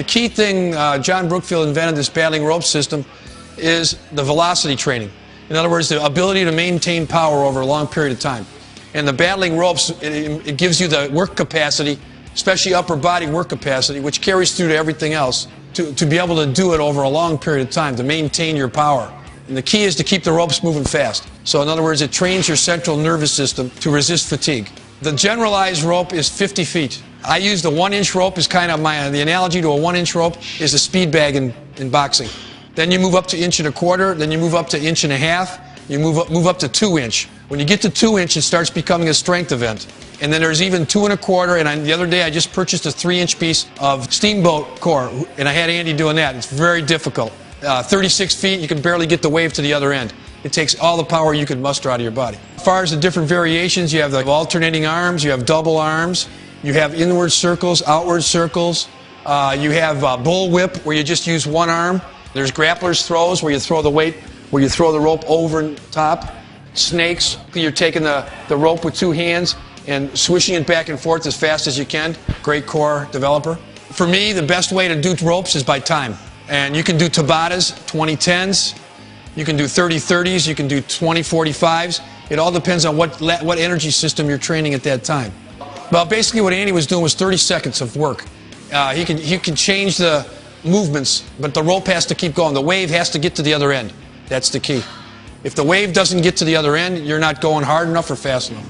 The key thing, John Brookfield invented this battling rope system, is the velocity training. In other words, the ability to maintain power over a long period of time. And the battling ropes, it gives you the work capacity, especially upper body work capacity, which carries through to everything else, to be able to do it over a long period of time, to maintain your power. And the key is to keep the ropes moving fast. So in other words, it trains your central nervous system to resist fatigue. The generalized rope is 50 feet. I use the 1-inch rope as kind of the analogy to a 1-inch rope is a speed bag in boxing. Then you move up to 1.25 inches, then you move up to 1.5 inches, you move up to 2-inch. When you get to 2-inch, it starts becoming a strength event. And then there's even 2.25, and the other day I just purchased a 3-inch piece of steamboat core, and I had Andy doing that. It's very difficult. 36 feet, you can barely get the wave to the other end. It takes all the power you can muster out of your body. As far as the different variations, you have the alternating arms, you have double arms, you have inward circles, outward circles, you have bull whip where you just use one arm. There's grappler's throws where you throw the weight, where you throw the rope over and top. Snakes, you're taking the rope with 2 hands and swishing it back and forth as fast as you can. Great core developer. For me, the best way to do ropes is by time. And you can do Tabatas, 2010s, you can do 30-30s, you can do 20-45s. It all depends on what energy system you're training at that time. Well, basically what Andy was doing was 30 seconds of work. He can change the movements, but the rope has to keep going. The wave has to get to the other end. That's the key. If the wave doesn't get to the other end, you're not going hard enough or fast enough.